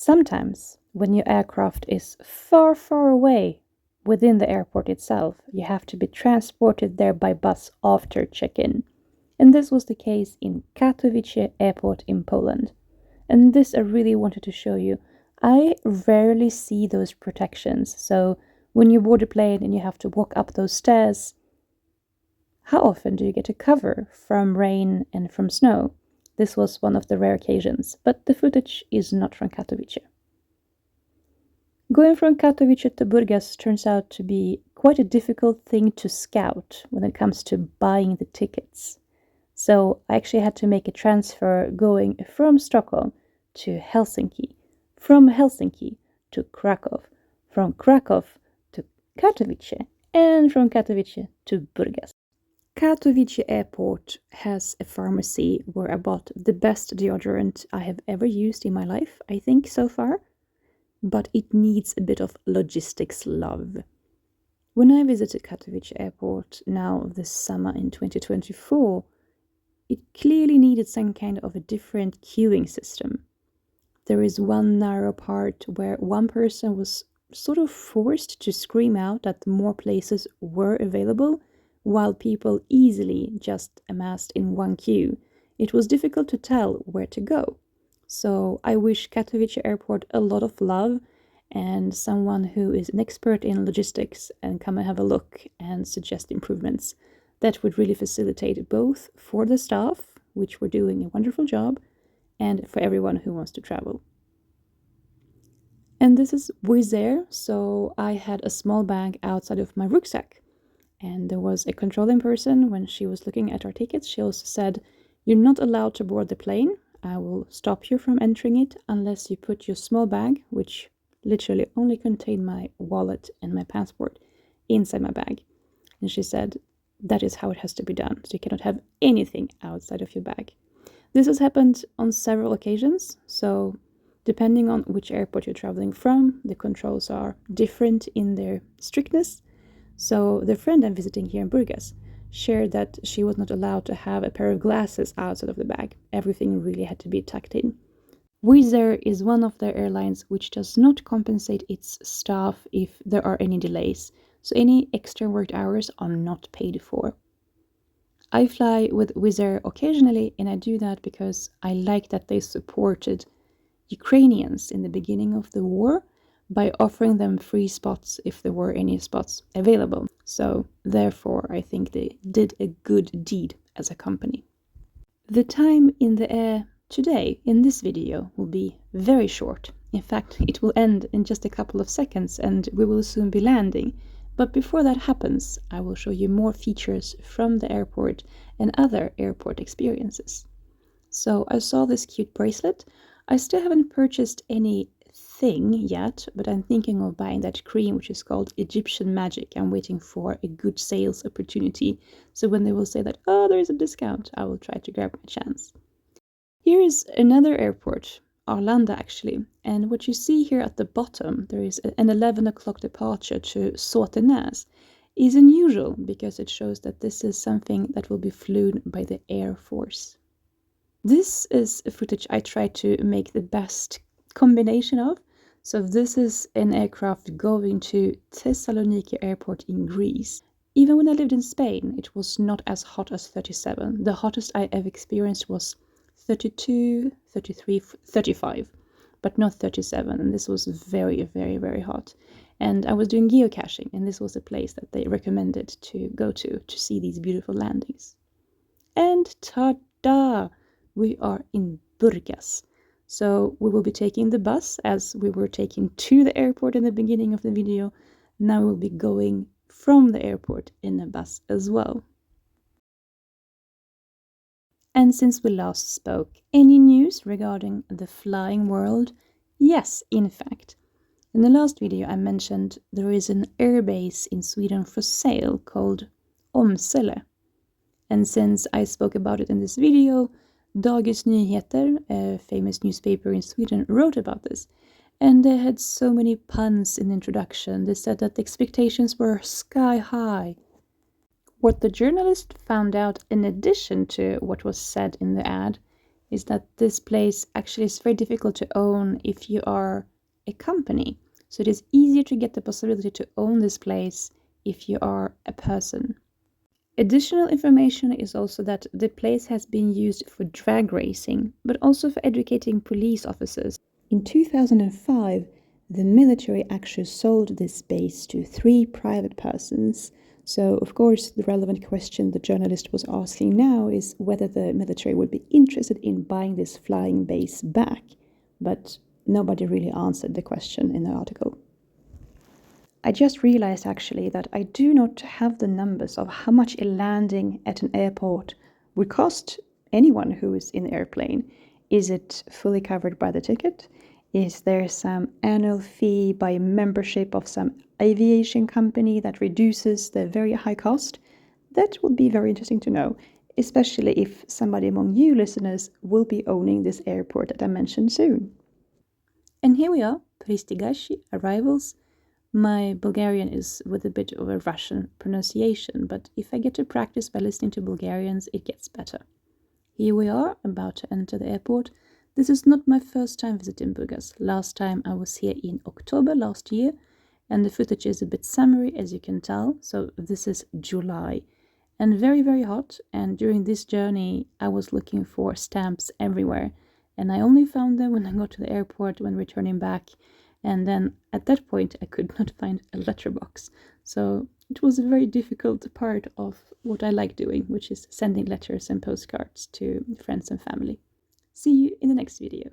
Sometimes, when your aircraft is far, far away within the airport itself, you have to be transported there by bus after check-in. And this was the case in Katowice airport in Poland. And this I really wanted to show you. I rarely see those protections. So when you board a plane and you have to walk up those stairs, how often do you get a cover from rain and from snow? This was one of the rare occasions, but the footage is not from Katowice. Going from Katowice to Burgas turns out to be quite a difficult thing to scout when it comes to buying the tickets. So I actually had to make a transfer going from Stockholm to Helsinki, from Helsinki to Krakow, from Krakow to Katowice, and from Katowice to Burgas. Katowice Airport has a pharmacy where I bought the best deodorant I have ever used in my life, I think, so far. But it needs a bit of logistics love. When I visited Katowice Airport now this summer in 2024, it clearly needed some kind of a different queuing system. There is one narrow part where one person was sort of forced to scream out that more places were available, while people easily just amassed in one queue. It was difficult to tell where to go. So I wish Katowice Airport a lot of love and someone who is an expert in logistics and come and have a look and suggest improvements. That would really facilitate both for the staff, which were doing a wonderful job, and for everyone who wants to travel. And this is Wizz Air, so I had a small bag outside of my rucksack. And there was a controlling person when she was looking at our tickets. She also said, "You're not allowed to board the plane. I will stop you from entering it unless you put your small bag," which literally only contained my wallet and my passport, inside my bag. And she said, that is how it has to be done. So you cannot have anything outside of your bag. This has happened on several occasions. So depending on which airport you're traveling from, the controls are different in their strictness. So the friend I'm visiting here in Burgas shared that she was not allowed to have a pair of glasses outside of the bag. Everything really had to be tucked in. Wizz Air is one of the airlines which does not compensate its staff if there are any delays. So any extra worked hours are not paid for. I fly with Wizz Air occasionally, and I do that because I like that they supported Ukrainians in the beginning of the war by offering them free spots if there were any spots available. So therefore, I think they did a good deed as a company. The time in the air today in this video will be very short. In fact, it will end in just a couple of seconds and we will soon be landing. But before that happens, I will show you more features from the airport and other airport experiences. So I saw this cute bracelet. I still haven't purchased anything yet, but I'm thinking of buying that cream which is called Egyptian Magic. I'm waiting for a good sales opportunity. So when they will say that, oh, there is a discount, I will try to grab my chance. Here is another airport, Arlanda actually, and what you see here at the bottom, there is an 11 o'clock departure to Såtenäs, is unusual because it shows that this is something that will be flown by the Air Force. This is a footage I tried to make the best combination of. So this is an aircraft going to Thessaloniki airport in Greece. Even when I lived in Spain, it was not as hot as 37. The hottest I ever experienced was 32, 33, 35, but not 37. And this was very, very, very hot. And I was doing geocaching, and this was a place that they recommended to go to see these beautiful landings. And ta-da! We are in Burgas. So we will be taking the bus as we were taking to the airport in the beginning of the video. Now we'll be going from the airport in a bus as well. And since we last spoke, any news regarding the flying world? Yes, in fact. In the last video I mentioned there is an airbase in Sweden for sale called Åmsele. And since I spoke about it in this video, Dagens Nyheter, a famous newspaper in Sweden, wrote about this. And they had so many puns in the introduction. They said that the expectations were sky high. What the journalist found out in addition to what was said in the ad is that this place actually is very difficult to own if you are a company. So it is easier to get the possibility to own this place if you are a person. Additional information is also that the place has been used for drag racing, but also for educating police officers. In 2005, the military actually sold this space to 3 private persons. So, of course, the relevant question the journalist was asking now is whether the military would be interested in buying this flying base back. But nobody really answered the question in the article. I just realized actually that I do not have the numbers of how much a landing at an airport would cost anyone who is in the airplane. Is it fully covered by the ticket? Is there some annual fee by a membership of some aviation company that reduces the very high cost? That would be very interesting to know, especially if somebody among you listeners will be owning this airport that I mentioned soon. And here we are, Pristigashi, arrivals. My Bulgarian is with a bit of a Russian pronunciation, but if I get to practice by listening to Bulgarians, it gets better. Here we are, about to enter the airport. This is not my first time visiting Burgas. Last time I was here in October last year, and the footage is a bit summery, as you can tell, so this is July. And very, very hot, and during this journey, I was looking for stamps everywhere, and I only found them when I got to the airport when returning back. And then at that point, I could not find a letterbox. So it was a very difficult part of what I like doing, which is sending letters and postcards to friends and family. See you in the next video.